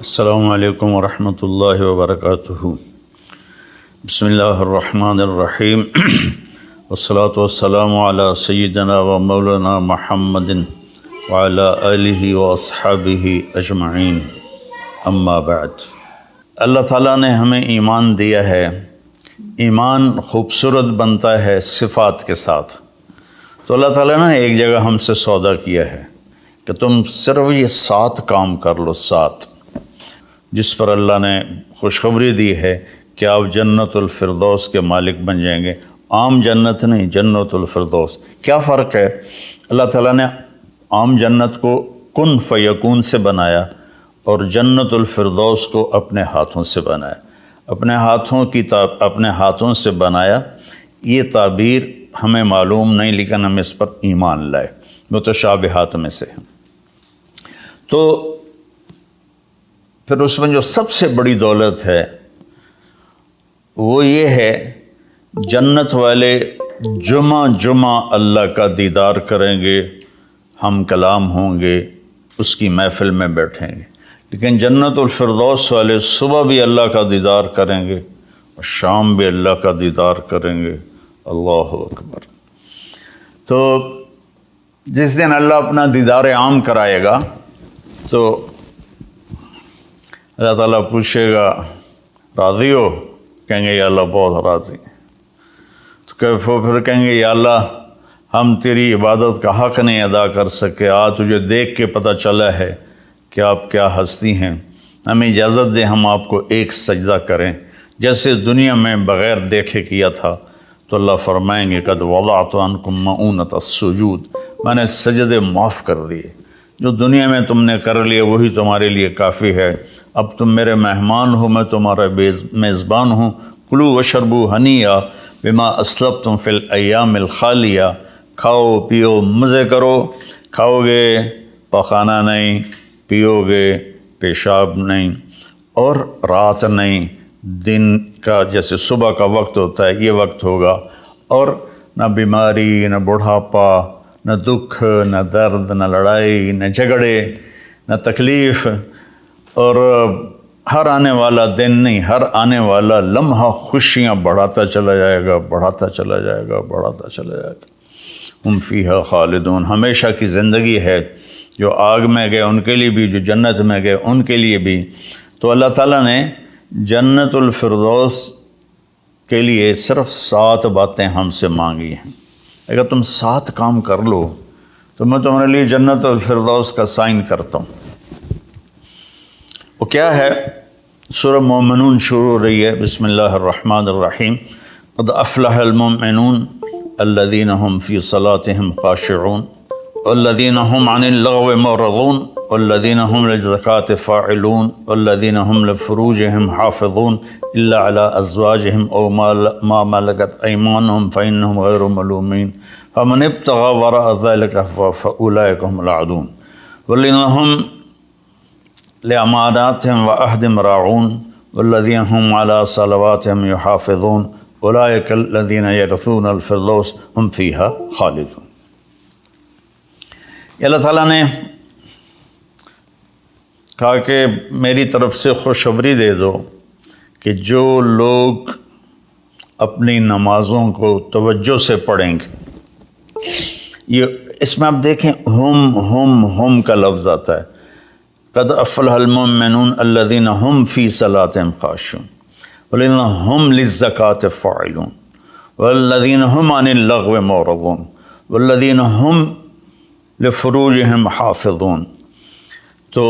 السلام علیکم ورحمۃ اللہ وبرکاتہ۔ بسم اللہ الرحمن الرحیم والصلاة والسلام علی سیدنا و مولانا محمد وعلی آلہ واصحابہ اجمعین، اما بعد۔ اللہ تعالیٰ نے ہمیں ایمان دیا ہے۔ ایمان خوبصورت بنتا ہے صفات کے ساتھ۔ تو اللہ تعالیٰ نے ایک جگہ ہم سے سودا کیا ہے کہ تم صرف یہ 7 کام کر لو، 7، جس پر اللہ نے خوشخبری دی ہے کہ آپ جنت الفردوس کے مالک بن جائیں گے۔ عام جنت نہیں، جنت الفردوس۔ کیا فرق ہے؟ اللہ تعالیٰ نے عام جنت کو کن فیکون سے بنایا اور جنت الفردوس کو اپنے ہاتھوں سے بنایا۔ اپنے ہاتھوں سے بنایا، یہ تعبیر ہمیں معلوم نہیں، لیکن ہم اس پر ایمان لائے، متشابہات میں سے ہیں۔ تو پھر اس میں جو سب سے بڑی دولت ہے وہ یہ ہے، جنت والے جمعہ اللہ کا دیدار کریں گے، ہم کلام ہوں گے، اس کی محفل میں بیٹھیں گے۔ لیکن جنت الفردوس والے صبح بھی اللہ کا دیدار کریں گے اور شام بھی اللہ کا دیدار کریں گے۔ اللہ اکبر۔ تو جس دن اللہ اپنا دیدار عام کرائے گا تو اللہ تعالیٰ پوچھے گا، راضی ہو؟ کہیں گے یا اللہ بہت راضی۔ تو پھر کہیں گے یا اللہ ہم تیری عبادت کا حق نہیں ادا کر سکے، آج تجھے دیکھ کے پتہ چلا ہے کہ آپ کیا ہستی ہیں، ہمیں اجازت دیں ہم آپ کو ایک سجدہ کریں جیسے دنیا میں بغیر دیکھے کیا تھا۔ تو اللہ فرمائیں گے قد وضعت عنکم مؤونۃ السجود، میں نے سجدے معاف کر دیے، جو دنیا میں تم نے کر لیے وہی تمہارے لیے کافی ہے۔ اب تم میرے مہمان ہو، میں تمہارا میزبان ہوں۔ کلوا واشربوا ہنیئا بما اسلفتم فی الایام الخالیہ، کھاؤ پیو مزے کرو، کھاؤ گے پخانہ نہیں، پیو گے پیشاب نہیں، اور رات نہیں، دن کا جیسے صبح کا وقت ہوتا ہے یہ وقت ہوگا، اور نہ بیماری، نہ بڑھاپا، نہ دکھ، نہ درد، نہ لڑائی، نہ جھگڑے، نہ تکلیف، اور ہر آنے والا دن نہیں، ہر آنے والا لمحہ خوشیاں بڑھاتا چلا جائے گا، بڑھاتا چلا جائے گا، بڑھاتا چلا جائے گا۔ ہم فیہا خالدون، ہمیشہ کی زندگی ہے، جو آگ میں گئے ان کے لیے بھی، جو جنت میں گئے ان کے لیے بھی۔ تو اللہ تعالیٰ نے جنت الفردوس کے لیے صرف 7 باتیں ہم سے مانگی ہیں۔ اگر تم 7 کام کر لو تو میں تمہارے لیے جنت الفردوس کا سائن کرتا ہوں۔ وہ کیا ہے؟ سورہ مومنون شروع ہو رہی ہے، بسم اللہ الرحمن الرحیم۔ قد افلح المؤمنون الذین هم فی صلاتهم خاشعون والذین هم عن اللغو معرضون والذین هم للزکاة فاعلون والذین هم لفروجهم حافظون الا على ازواجهم او ما ملكت ايمانهم فانهم غیر ملومین فمن ابتغى وراء ذلك فاولئک هم العادون والذین هم لأماناتهم وعهدهم راعون والذین هم على صلواتهم يحافظون اولئک الذین یرثون الفردوس هم فیها خالدون۔ اللہ تعالیٰ نے کہا کہ میری طرف سے خوشخبری دے دو کہ جو لوگ اپنی نمازوں کو توجہ سے پڑھیں گے، یہ اس میں آپ دیکھیں ہم کا لفظ آتا ہے۔ قد افلح المؤمنون الذین هم فی صلاتهم خاشعون والذین هم للزکاة فاعلون والذین هم عن اللغو معرضون والذین هم لفروجهم حافظون، تو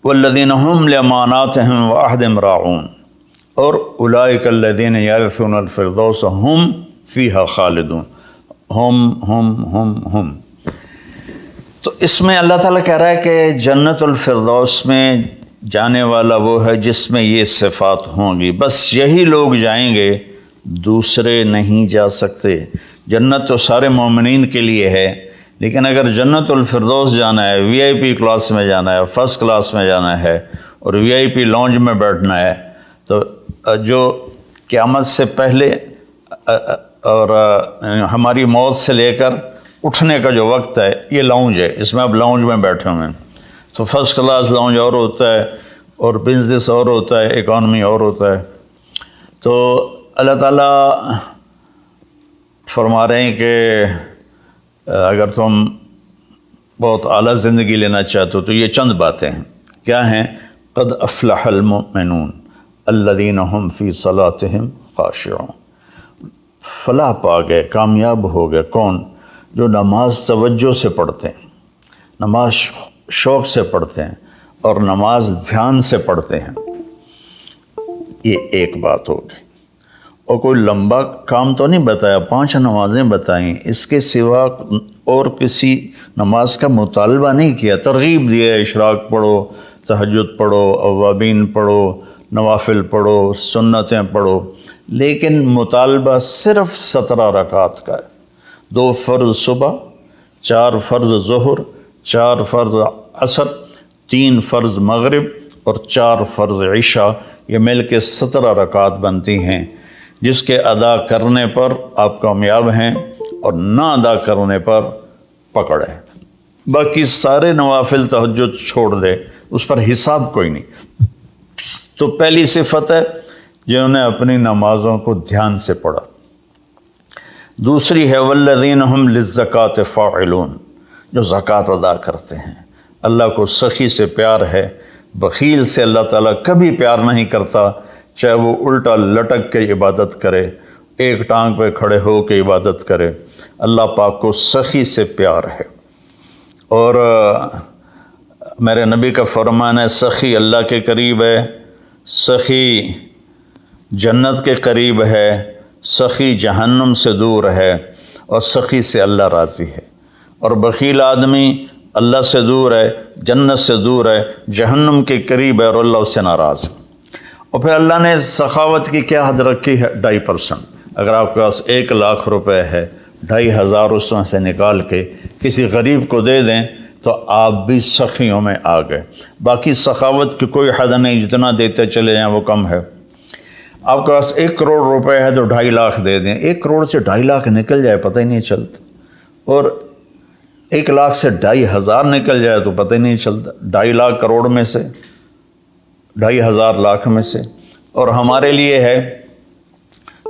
والذین هم لأماناتهم وعهدهم راعون، اور اولئک الذین یرثون الفردوس هم فیہا خالدون۔ ہم تو اس میں اللہ تعالیٰ کہہ رہا ہے کہ جنت الفردوس میں جانے والا وہ ہے جس میں یہ صفات ہوں گی، بس یہی لوگ جائیں گے، دوسرے نہیں جا سکتے۔ جنت تو سارے مومنین کے لیے ہے، لیکن اگر جنت الفردوس جانا ہے، وی آئی پی کلاس میں جانا ہے، فرسٹ کلاس میں جانا ہے اور وی آئی پی لانج میں بیٹھنا ہے، تو جو قیامت سے پہلے اور ہماری موت سے لے کر اٹھنے کا جو وقت ہے یہ لاؤنج ہے، اس میں آپ لاؤنج میں بیٹھے ہوئے ہیں۔ تو فرسٹ کلاس لاؤنج اور ہوتا ہے، اور بزنس اور ہوتا ہے، اکانومی اور ہوتا ہے۔ تو اللہ تعالیٰ فرما رہے ہیں کہ اگر تم بہت اعلیٰ زندگی لینا چاہتے ہو تو یہ چند باتیں ہیں۔ کیا ہیں؟ قد افلح المؤمنون الذین هم فی صلاتهم خاشعون۔ فلاح پا گئے، کامیاب ہو گئے کون؟ جو نماز توجہ سے پڑھتے ہیں، نماز شوق سے پڑھتے ہیں اور نماز دھیان سے پڑھتے ہیں۔ یہ ایک بات ہو گئی۔ اور کوئی لمبا کام تو نہیں بتایا، 5 نمازیں بتائیں، اس کے سوا اور کسی نماز کا مطالبہ نہیں کیا، ترغیب دیا ہے اشراق پڑھو، تہجد پڑھو، اوابین پڑھو، نوافل پڑھو، سنتیں پڑھو، لیکن مطالبہ صرف 17 رکعات کا ہے۔ 2 فرض صبح، 4 فرض ظہر، 4 فرض عصر، 3 فرض مغرب اور 4 فرض عشاء، یہ مل کے 17 رکعات بنتی ہیں، جس کے ادا کرنے پر آپ کامیاب ہیں اور نہ ادا کرنے پر پکڑ ہے۔ باقی سارے نوافل تہجد چھوڑ دے، اس پر حساب کوئی نہیں۔ تو پہلی صفت ہے جنہوں نے اپنی نمازوں کو دھیان سے پڑھا۔ دوسری ہے والذین ہم للزکاۃ فاعلون، جو زکوٰۃ ادا کرتے ہیں۔ اللہ کو سخی سے پیار ہے، بخیل سے اللہ تعالیٰ کبھی پیار نہیں کرتا، چاہے وہ الٹا لٹک کے عبادت کرے، ایک ٹانگ پہ کھڑے ہو کے عبادت کرے، اللہ پاک کو سخی سے پیار ہے۔ اور میرے نبی کا فرمان ہے سخی اللہ کے قریب ہے، سخی جنت کے قریب ہے، سخی جہنم سے دور ہے، اور سخی سے اللہ راضی ہے۔ اور بخیل آدمی اللہ سے دور ہے، جنت سے دور ہے، جہنم کے قریب ہے اور اللہ اس سے ناراض ہے۔ اور پھر اللہ نے سخاوت کی کیا حد رکھی ہے؟ 2.5%۔ اگر آپ کے پاس 1 لاکھ روپے ہے، 2,500 اس میں سے نکال کے کسی غریب کو دے دیں تو آپ بھی سخیوں میں آ گئے۔ باقی سخاوت کی کوئی حد نہیں، جتنا دیتے چلے جائیں وہ کم ہے۔ آپ کے پاس 1 کروڑ روپے ہے تو 2.5 لاکھ دے دیں، 1 کروڑ سے 2.5 لاکھ نکل جائے پتہ ہی نہیں چلتا، اور 1 لاکھ سے 2,500 نکل جائے تو پتہ ہی نہیں چلتا، 2.5 لاکھ کروڑ میں سے، 2,500 لاکھ میں سے۔ اور ہمارے لیے ہے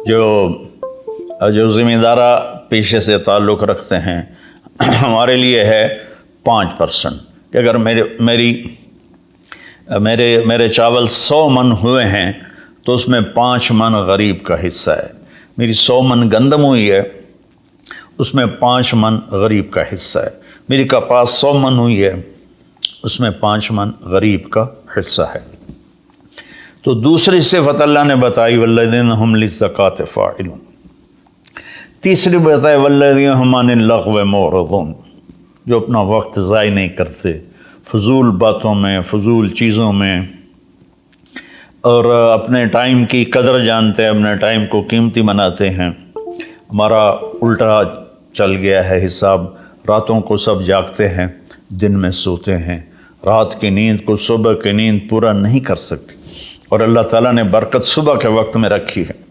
جو ذمہ دارہ پیشے سے تعلق رکھتے ہیں، ہمارے لیے ہے 5%، کہ اگر میرے چاول 100 من ہوئے ہیں تو اس میں 5 من غریب کا حصہ ہے۔ میری 100 من گندم ہوئی ہے، اس میں 5 من غریب کا حصہ ہے۔ میری کپاس 100 من ہوئی ہے، اس میں 5 من غریب کا حصہ ہے۔ تو دوسری صفت اللہ نے بتائی والذین ہم للزکاۃ فاعلون۔ تیسری بتائی والذین ہم عن اللغو معرضون، جو اپنا وقت ضائع نہیں کرتے فضول باتوں میں، فضول چیزوں میں، اور اپنے ٹائم کی قدر جانتے ہیں، اپنے ٹائم کو قیمتی بناتے ہیں۔ ہمارا الٹا چل گیا ہے حساب، راتوں کو سب جاگتے ہیں، دن میں سوتے ہیں، رات کی نیند کو صبح کی نیند پورا نہیں کر سکتی، اور اللہ تعالیٰ نے برکت صبح کے وقت میں رکھی ہے۔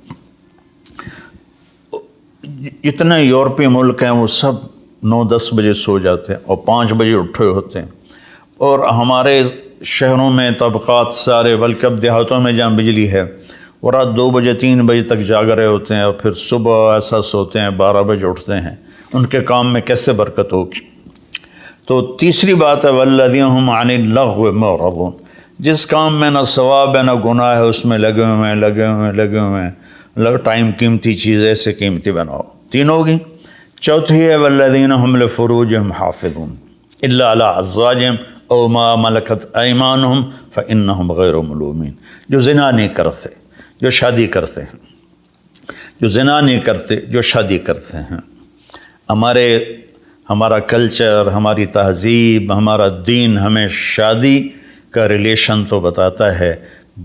اتنے یورپی ملک ہیں وہ سب 9-10 بجے سو جاتے ہیں اور 5 بجے اٹھے ہوتے ہیں، اور ہمارے شہروں میں طبقات سارے، بلکہ اب دیہاتوں میں جہاں بجلی ہے وہ رات 2 بجے 3 بجے تک جاگ رہے ہوتے ہیں، اور پھر صبح ایسا سوتے ہیں 12 بجے اٹھتے ہیں۔ ان کے کام میں کیسے برکت ہوگی؟ تو تیسری بات ہے والذین ہم عن اللغو معرضون، جس کام میں نہ ثواب ہے نہ گناہ ہے اس میں لگے ہوئے ہیں۔ ٹائم قیمتی چیز ایسے قیمتی بناؤ۔ 3 ہوگی۔ چوتھی ہے والذین ہم لفروجہم حافظون الا علی ازواجہم او ما ملکت ایمانہم فانہم غیر ملومین، جو زنا نہیں کرتے، جو شادی کرتے ہیں، جو زنا نہیں کرتے، جو شادی کرتے ہیں۔ ہمارا کلچر، ہماری تہذیب، ہمارا دین ہمیں شادی کا ریلیشن تو بتاتا ہے،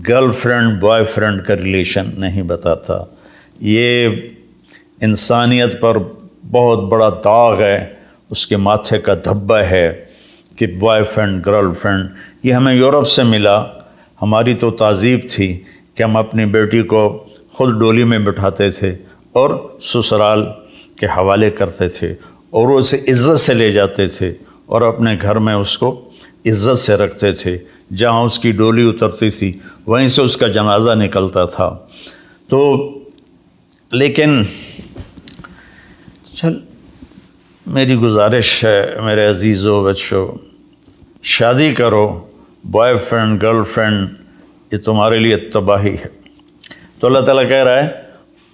گرل فرینڈ بوائے فرینڈ کا ریلیشن نہیں بتاتا۔ یہ انسانیت پر بہت بڑا داغ ہے، اس کے ماتھے کا دھبہ ہے کہ بوائے فرینڈ گرل فرینڈ، یہ ہمیں یورپ سے ملا۔ ہماری تو تہذیب تھی کہ ہم اپنی بیٹی کو خود ڈولی میں بٹھاتے تھے اور سسرال کے حوالے کرتے تھے، اور وہ اسے عزت سے لے جاتے تھے اور اپنے گھر میں اس کو عزت سے رکھتے تھے، جہاں اس کی ڈولی اترتی تھی وہیں سے اس کا جنازہ نکلتا تھا۔ تو لیکن چل میری گزارش ہے میرے عزیزو بچوں، شادی کرو، بوائے فرینڈ گرل فرینڈ یہ تمہارے لیے تباہی ہے۔ تو اللہ تعالیٰ کہہ رہا ہے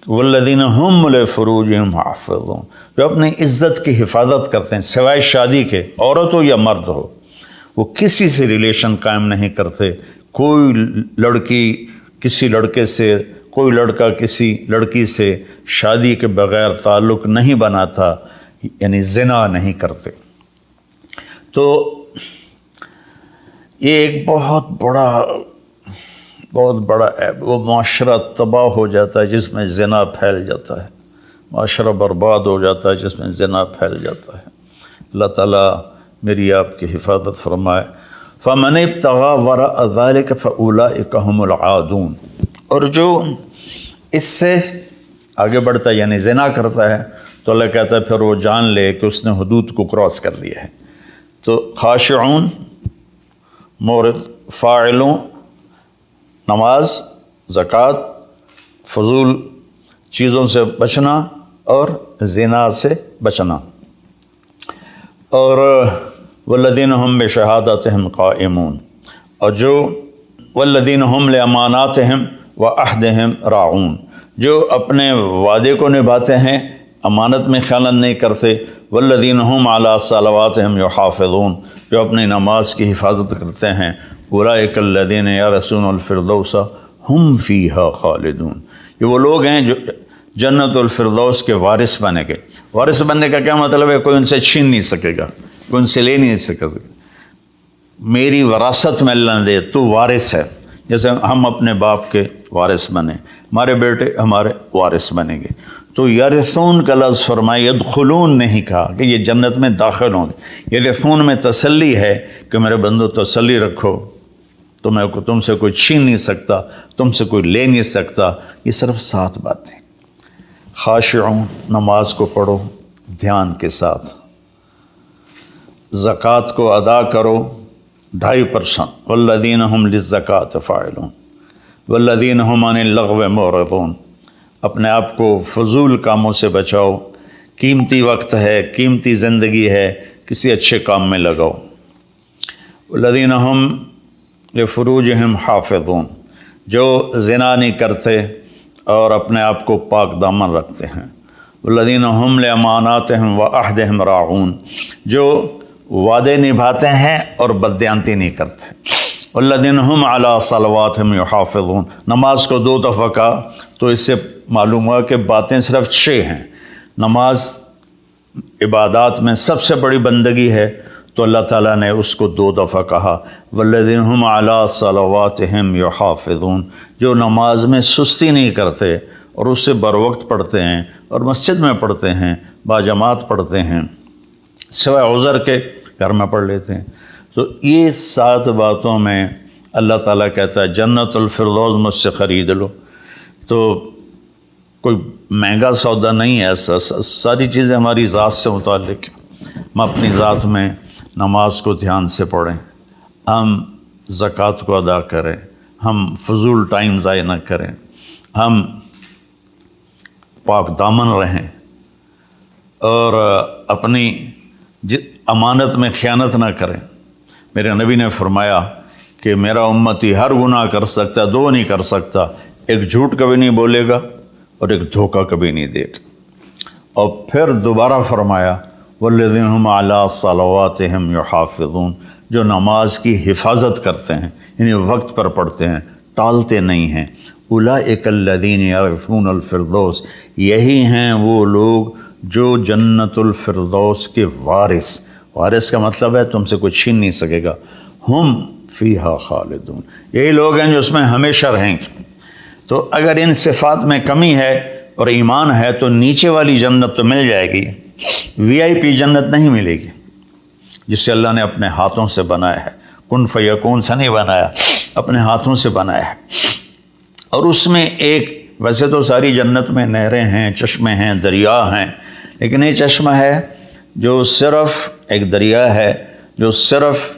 والذین هم لفروجہم حافظون، جو اپنی عزت کی حفاظت کرتے ہیں سوائے شادی کے، عورت ہو یا مرد ہو، وہ کسی سے ریلیشن قائم نہیں کرتے۔ کوئی لڑکی کسی لڑکے سے، کوئی لڑکا کسی لڑکی سے شادی کے بغیر تعلق نہیں بناتا، یعنی زنا نہیں کرتے۔ تو یہ ایک بہت بڑا وہ معاشرہ تباہ ہو جاتا ہے جس میں زنا پھیل جاتا ہے، معاشرہ برباد ہو جاتا ہے جس میں زنا پھیل جاتا ہے۔ اللہ تعالیٰ میری آپ کی حفاظت فرمائے۔ فَمَنِ ابْتَغَىٰ وَرَاءَ ذَلِكَ فَأُولَٰئِكَ هُمُ الْعَادُونَ، اور جو اس سے آگے بڑھتا ہے یعنی زنا کرتا ہے تو اللہ کہتا ہے پھر وہ جان لے کہ اس نے حدود کو کراس کر لیا ہے۔ تو خاشعون، مورد، فاعلون، نماز، زکوٰۃ، فضول چیزوں سے بچنا اور زنا سے بچنا، اور والذین هم بشہادتہم قائمون، اور جو والذین هم لاماناتہم وعہدہم راعون، جو اپنے وعدے کو نبھاتے ہیں، امانت میں خیانت نہیں کرتے، والذین هم علی صلواتہم یحافظون، جو اپنی نماز کی حفاظت کرتے ہیں، اولئک الذین یرثون الفردوس ہم فیہا خالدون، یہ وہ لوگ ہیں جو جنت الفردوس کے وارث بنے گے۔ وارث بننے کا کیا مطلب ہے؟ کوئی ان سے چھین نہیں سکے گا، کوئی ان سے لے نہیں سکے گا۔ میری وراثت میں اللہ نے دے، تو وارث ہے، جیسے ہم اپنے باپ کے وارث بنے، ہمارے بیٹے ہمارے وارث بنیں گے۔ تو یرثون کا لفظ فرمائے، یدخلون نہیں کہا کہ یہ جنت میں داخل ہوں گے۔ یرثون میں تسلی ہے کہ میرے بندو تسلی رکھو، تم سے کوئی چھین نہیں سکتا، تم سے کوئی لے نہیں سکتا۔ یہ صرف 7 باتیں۔ خاشعون، نماز کو پڑھو دھیان کے ساتھ، زکوٰۃ کو ادا کرو 2.5%، والذین هم للزکوٰۃ فاعلون، والذین هم عن اللغو معرضون، اپنے آپ کو فضول کاموں سے بچاؤ، قیمتی وقت ہے، قیمتی زندگی ہے، کسی اچھے کام میں لگاؤ۔ والذین هم لفروجہم حافظون، جو زنا نہیں کرتے اور اپنے آپ کو پاک دامن رکھتے ہیں۔ والذین هم لاماناتہم وعہدہم راعون، جو وعدے نبھاتے ہیں اور بددیانتی نہیں کرتے۔ والذین هم علی صلواتہم یحافظون، نماز کو 2 دفعہ کہا تو اس سے معلوم ہوا کہ باتیں صرف 6 ہیں۔ نماز عبادات میں سب سے بڑی بندگی ہے تو اللہ تعالیٰ نے اس کو 2 دفعہ کہا، والذین هم علی صلواتہم یحافظون، جو نماز میں سستی نہیں کرتے اور اس سے بروقت پڑھتے ہیں اور مسجد میں پڑھتے ہیں، باجماعت پڑھتے ہیں، سوائے عذر کے گھر میں پڑھ لیتے ہیں۔ تو یہ 7 باتوں میں اللہ تعالیٰ کہتا ہے جنت الفردوس مجھ سے خرید لو۔ تو کوئی مہنگا سودا نہیں ہے ایسا، ساری چیزیں ہماری ذات سے متعلق ہیں۔ ہم اپنی ذات میں نماز کو دھیان سے پڑھیں، ہم زکوٰۃ کو ادا کریں، ہم فضول ٹائم ضائع نہ کریں، ہم پاک دامن رہیں اور اپنی امانت میں خیانت نہ کریں۔ میرے نبی نے فرمایا کہ میرا امتی ہر گناہ کر سکتا ہے، 2 نہیں کر سکتا، ایک جھوٹ کبھی نہیں بولے گا اور ایک دھوکہ کبھی نہیں دے گا۔ اور پھر دوبارہ فرمایا والذین هم علی صلواتہم یحافظون، جو نماز کی حفاظت کرتے ہیں، یعنی وقت پر پڑھتے ہیں، ٹالتے نہیں ہیں۔ اولئک الذین یرثون الفردوس، یہی ہیں وہ لوگ جو جنت الفردوس کے وارث کا مطلب ہے تم سے کوئی چھین نہیں سکے گا، ہم فیہا خالدون، یہی لوگ ہیں جو اس میں ہمیشہ رہیں گے۔ تو اگر ان صفات میں کمی ہے اور ایمان ہے تو نیچے والی جنت تو مل جائے گی، VIP جنت نہیں ملے گی، جسے اللہ نے اپنے ہاتھوں سے بنایا ہے، کن فیکون سے نہیں بنایا، اپنے ہاتھوں سے بنایا ہے۔ اور اس میں ایک، ویسے تو ساری جنت میں نہریں ہیں، چشمے ہیں، دریا ہیں، لیکن یہ چشمہ ہے جو صرف ایک دریا ہے جو صرف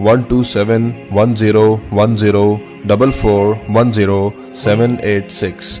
12710104410 786,